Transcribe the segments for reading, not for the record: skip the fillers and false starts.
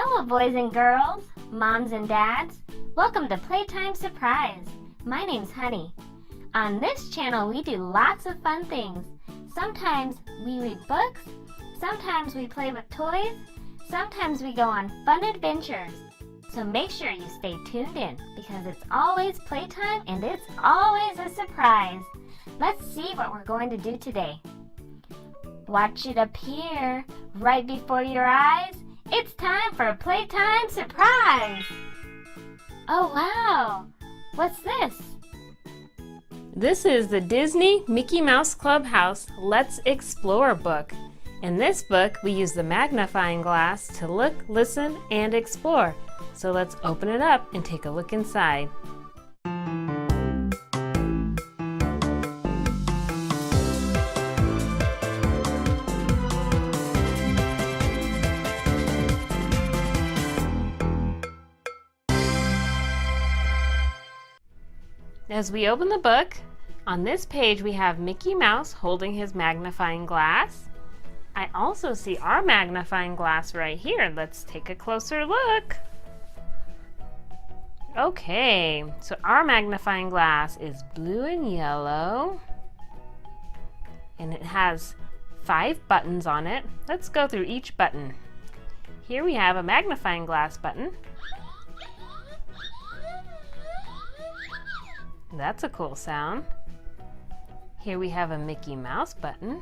Hello boys and girls, moms and dads. Welcome to Playtime Surprise. My name's Honey. On this channel we do lots of fun things. Sometimes we read books, sometimes we play with toys, sometimes we go on fun adventures. So make sure you stay tuned in because it's always playtime and it's always a surprise. Let's see what we're going to do today. Watch it appear right before your eyes. It's time for Playtime Surprise! Oh wow! What's this? This is the Disney Mickey Mouse Clubhouse Let's Explore book. In this book, we use the magnifying glass to look, listen, and explore. So let's open it up and take a look inside. As we open the book, on this page we have Mickey Mouse holding his magnifying glass. I also see our magnifying glass right here. Let's take a closer look. Okay, so our magnifying glass is blue and yellow, and it has 5 buttons on it. Let's go through each button. Here we have a magnifying glass button. That's a cool sound. Here we have a Mickey Mouse button.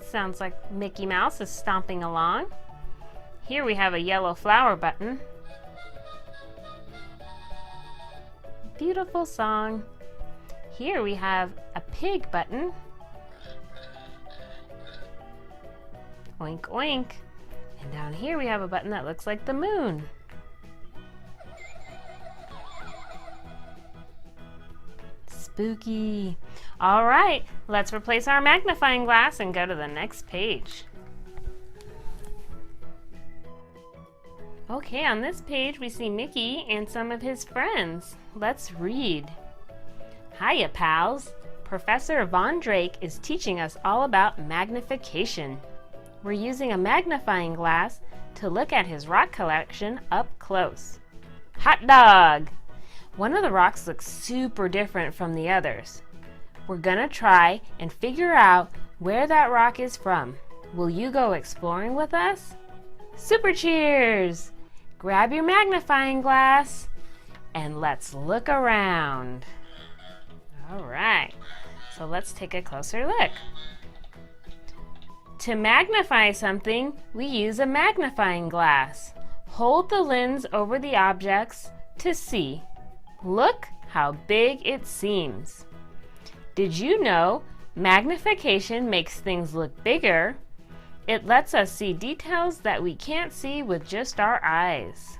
Sounds like Mickey Mouse is stomping along. Here we have a yellow flower button. Beautiful song. Here we have a pig button. Oink oink. And down here we have a button that looks like the moon. Spooky. All right, let's replace our magnifying glass and go to the next page. Okay, on this page we see Mickey and some of his friends. Let's read. Hiya, pals. Professor Von Drake is teaching us all about magnification. We're using a magnifying glass to look at his rock collection up close. Hot dog! One of the rocks looks super different from the others. We're gonna try and figure out where that rock is from. Will you go exploring with us? Super cheers! Grab your magnifying glass and let's look around. All right, so let's take a closer look. To magnify something, we use a magnifying glass. Hold the lens over the objects to see. Look how big it seems. Did you know magnification makes things look bigger? It lets us see details that we can't see with just our eyes.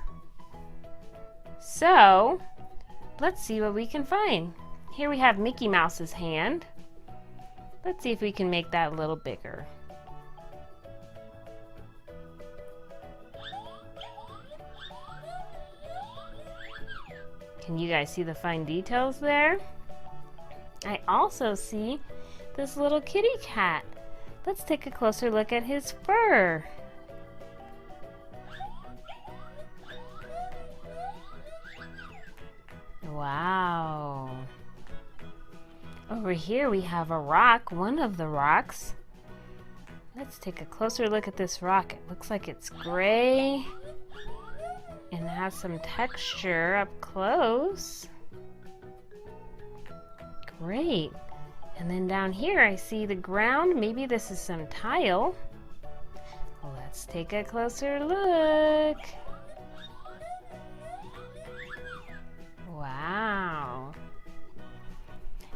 So, let's see what we can find. Here we have Mickey Mouse's hand. Let's see if we can make that a little bigger. Can you guys see the fine details there? I also see this little kitty cat. Let's take a closer look at his fur. Wow. Over here we have a rock, one of the rocks. Let's take a closer look at this rock. It looks like it's gray and has some texture up close. Great. And then down here I see the ground. Maybe this is some tile. Let's take a closer look. Wow.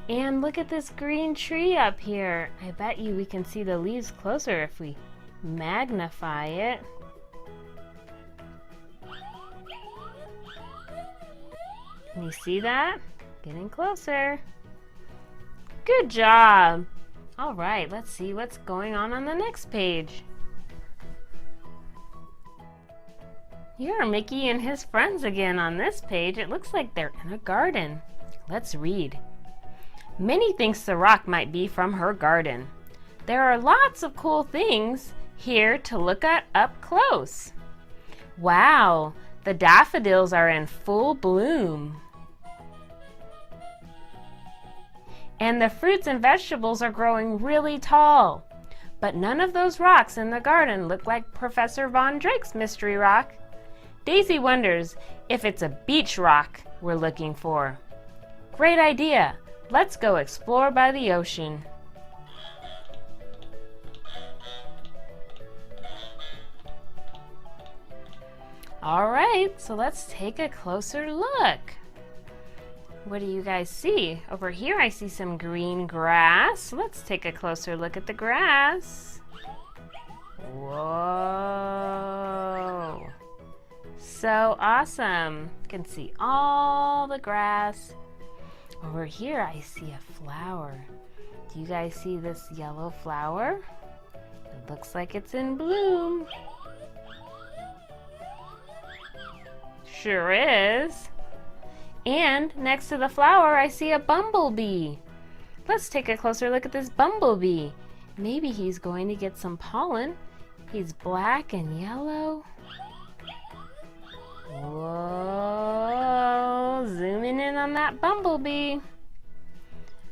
And look at this green tree up here. I bet you we can see the leaves closer if we magnify it. Can you see that? Getting closer. Good job. All right, let's see what's going on the next page. Here are Mickey and his friends again on this page. It looks like they're in a garden. Let's read. Minnie thinks the rock might be from her garden. There are lots of cool things here to look at up close. Wow, the daffodils are in full bloom. And the fruits and vegetables are growing really tall. But none of those rocks in the garden look like Professor Von Drake's mystery rock. Daisy wonders if it's a beach rock we're looking for. Great idea! Let's go explore by the ocean. All right, so let's take a closer look. What do you guys see? Over here I see some green grass. Let's take a closer look at the grass. Whoa! So awesome. You can see all the grass. Over here I see a flower. Do you guys see this yellow flower? It looks like it's in bloom. Sure is. And next to the flower, I see a bumblebee. Let's take a closer look at this bumblebee. Maybe he's going to get some pollen. He's black and yellow. Whoa, zooming in on that bumblebee.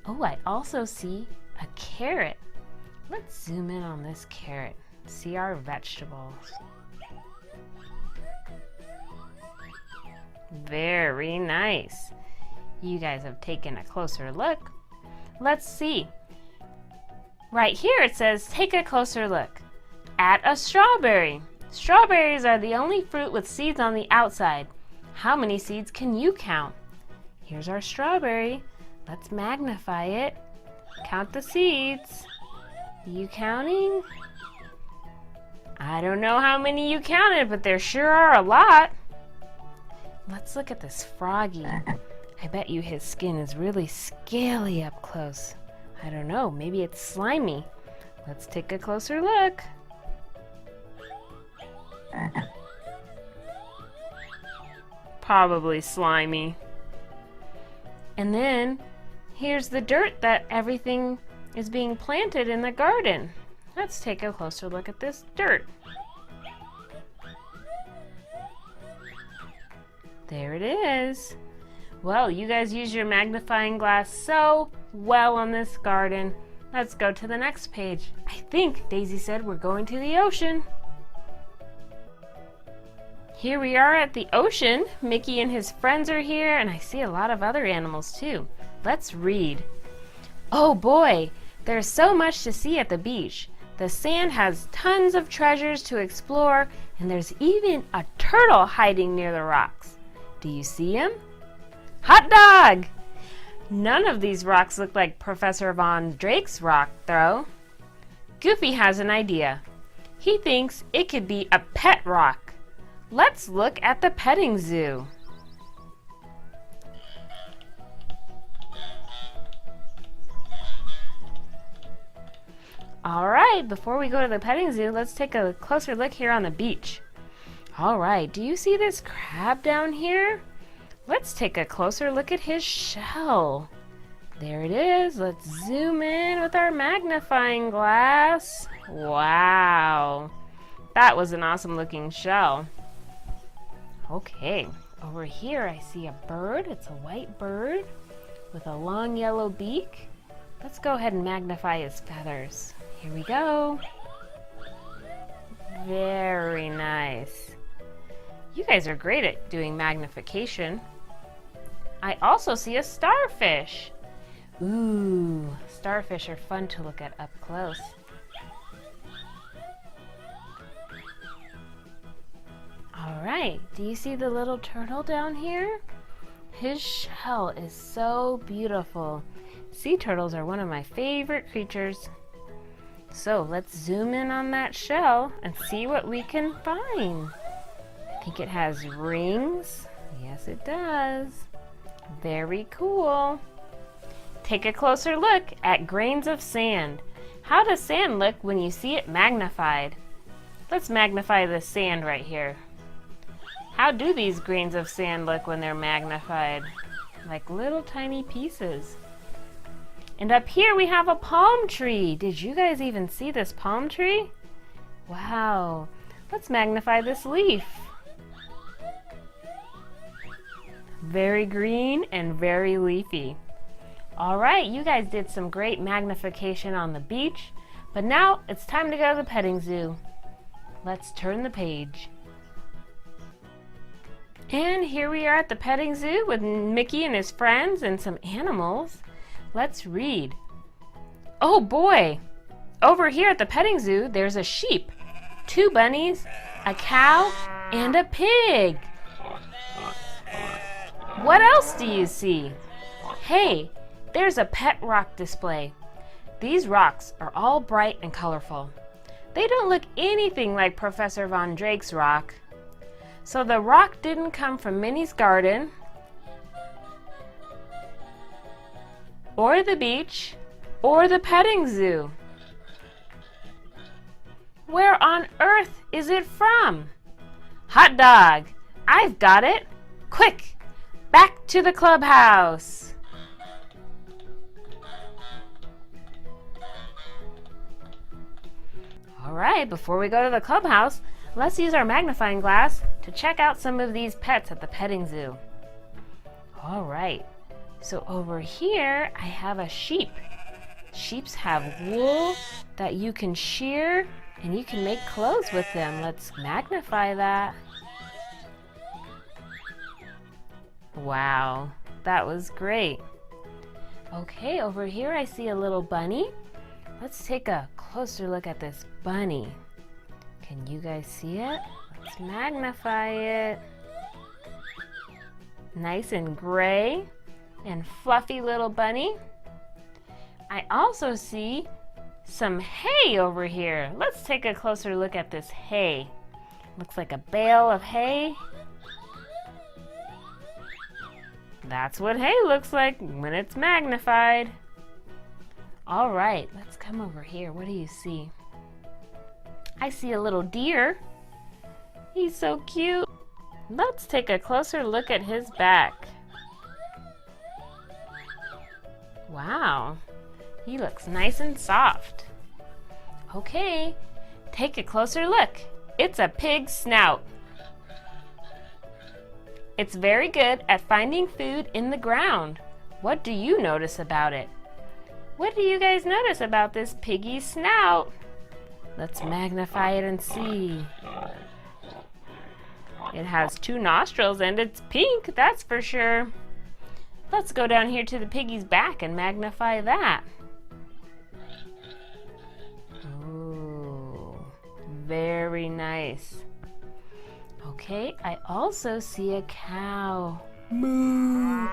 Oh, I also see a carrot. Let's zoom in on this carrot. See our vegetables. Very nice. You guys have taken a closer look. Let's see. Right here it says, take a closer look at a strawberry. Strawberries are the only fruit with seeds on the outside. How many seeds can you count? Here's our strawberry. Let's magnify it. Count the seeds. You counting? I don't know how many you counted, but there sure are a lot. Let's look at this froggy. I bet you his skin is really scaly up close. I don't know, maybe it's slimy. Let's take a closer look. Probably slimy. And then here's the dirt that everything is being planted in the garden. Let's take a closer look at this dirt. There it is. Well, you guys use your magnifying glass so well on this garden. Let's go to the next page. I think Daisy said we're going to the ocean. Here we are at the ocean. Mickey and his friends are here, and I see a lot of other animals too. Let's read. Oh boy, there's so much to see at the beach. The sand has tons of treasures to explore, and there's even a turtle hiding near the rocks. Do you see him? Hot dog! None of these rocks look like Professor Von Drake's rock, though. Goofy has an idea. He thinks it could be a pet rock. Let's look at the petting zoo. All right, before we go to the petting zoo, let's take a closer look here on the beach. All right, do you see this crab down here? Let's take a closer look at his shell. There it is. Let's zoom in with our magnifying glass. Wow, that was an awesome looking shell. Okay, over here I see a bird. It's a white bird with a long yellow beak. Let's go ahead and magnify his feathers. Here we go. Very nice. You guys are great at doing magnification. I also see a starfish. Ooh, starfish are fun to look at up close. All right, do you see the little turtle down here? His shell is so beautiful. Sea turtles are one of my favorite creatures. So let's zoom in on that shell and see what we can find. I think it has rings. Yes, it does. Very cool. Take a closer look at grains of sand. How does sand look when you see it magnified? Let's magnify this sand right here. How do these grains of sand look when they're magnified? Like little tiny pieces. And up here we have a palm tree. Did you guys even see this palm tree? Wow. Let's magnify this leaf. Very green and very leafy. All right, you guys did some great magnification on the beach, but now it's time to go to the petting zoo. Let's turn the page. And here we are at the petting zoo with Mickey and his friends and some animals. Let's read. Oh boy! Over here at the petting zoo, there's a sheep, 2 bunnies, a cow, and a pig. What else do you see? Hey, there's a pet rock display. These rocks are all bright and colorful. They don't look anything like Professor Von Drake's rock. So the rock didn't come from Minnie's garden, or the beach, or the petting zoo. Where on earth is it from? Hot dog! I've got it! Quick! Back to the clubhouse! Alright, before we go to the clubhouse, let's use our magnifying glass to check out some of these pets at the petting zoo. Alright, so over here I have a sheep. Sheeps have wool that you can shear and you can make clothes with them. Let's magnify that. Wow, that was great. Okay, over here I see a little bunny. Let's take a closer look at this bunny. Can you guys see it? Let's magnify it. Nice and gray and fluffy little bunny. I also see some hay over here. Let's take a closer look at this hay. Looks like a bale of hay. That's what hay looks like when it's magnified. All right, let's come over here. What do you see? I see a little deer. He's so cute. Let's take a closer look at his back. Wow, he looks nice and soft. Okay, take a closer look. It's a pig's snout. It's very good at finding food in the ground. What do you notice about it? What do you guys notice about this piggy's snout? Let's magnify it and see. It has 2 nostrils and it's pink, that's for sure. Let's go down here to the piggy's back and magnify that. Ooh, very nice. Okay, I also see a cow. Moo!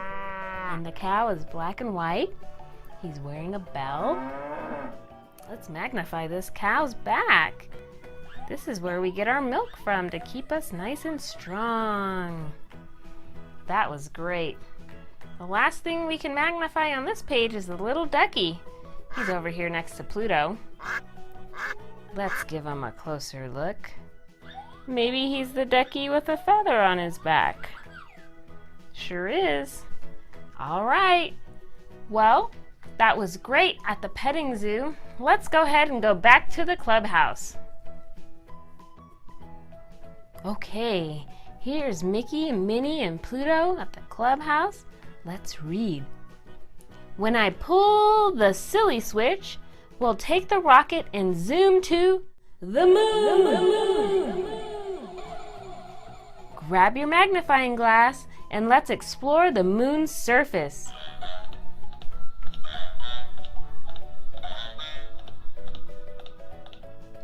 And the cow is black and white. He's wearing a bell. Let's magnify this cow's back. This is where we get our milk from to keep us nice and strong. That was great. The last thing we can magnify on this page is the little ducky. He's over here next to Pluto. Let's give him a closer look. Maybe he's the ducky with a feather on his back. Sure is. All right. Well, that was great at the petting zoo. Let's go ahead and go back to the clubhouse. Okay, here's Mickey and Minnie and Pluto at the clubhouse. Let's read. When I pull the silly switch, we'll take the rocket and zoom to the moon. Grab your magnifying glass and let's explore the moon's surface.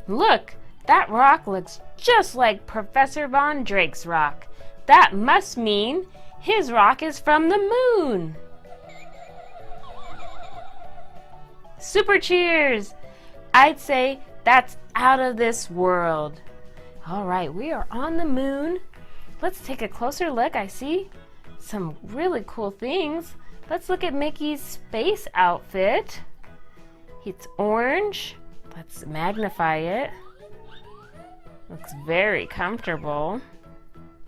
Look, that rock looks just like Professor Von Drake's rock. That must mean his rock is from the moon. Super cheers! I'd say that's out of this world. All right, we are on the moon. Let's take a closer look. I see some really cool things. Let's look at Mickey's space outfit. It's orange. Let's magnify it. Looks very comfortable.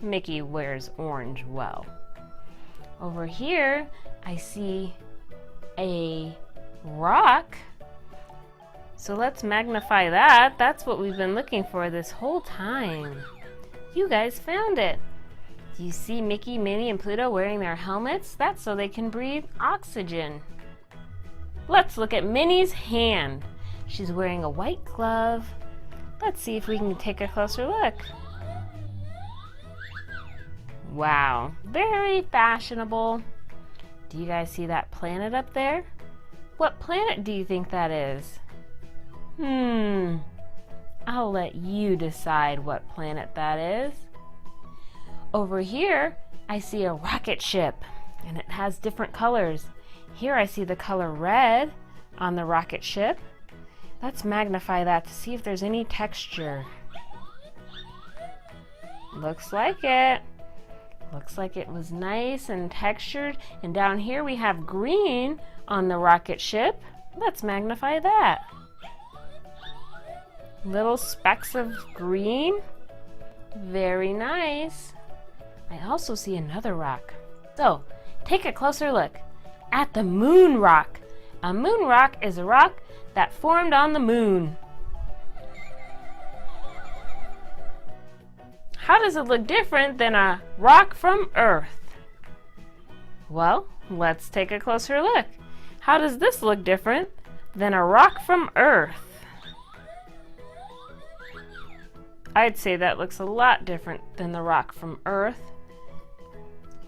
Mickey wears orange well. Over here, I see a rock. So let's magnify that. That's what we've been looking for this whole time. You guys found it. Do you see Mickey, Minnie, and Pluto wearing their helmets? That's so they can breathe oxygen. Let's look at Minnie's hand. She's wearing a white glove. Let's see if we can take a closer look. Wow, very fashionable. Do you guys see that planet up there? What planet do you think that is? I'll let you decide what planet that is. Over here, I see a rocket ship, and it has different colors. Here I see the color red on the rocket ship. Let's magnify that to see if there's any texture. Looks like it. Looks like it was nice and textured. And down here we have green on the rocket ship. Let's magnify that. Little specks of green. Very nice. I also see another rock. So, take a closer look at the moon rock. A moon rock is a rock that formed on the moon. How does it look different than a rock from Earth? Well, let's take a closer look. How does this look different than a rock from Earth? I'd say that looks a lot different than the rock from Earth.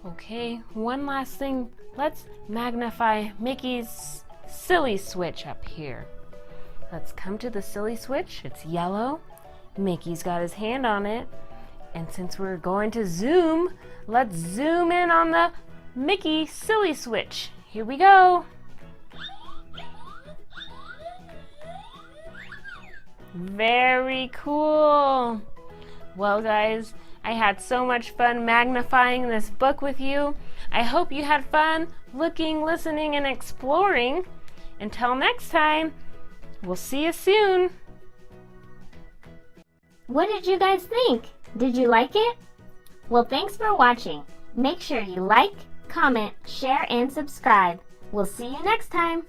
Okay, one last thing. Let's magnify Mickey's silly switch up here. Let's come to the silly switch. It's yellow. Mickey's got his hand on it. And since we're going to zoom, let's zoom in on the Mickey silly switch. Here we go. Very cool. Well, guys, I had so much fun magnifying this book with you. I hope you had fun looking, listening, and exploring. Until next time, we'll see you soon. What did you guys think? Did you like it? Well, thanks for watching. Make sure you like, comment, share, and subscribe. We'll see you next time.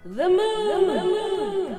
The moon.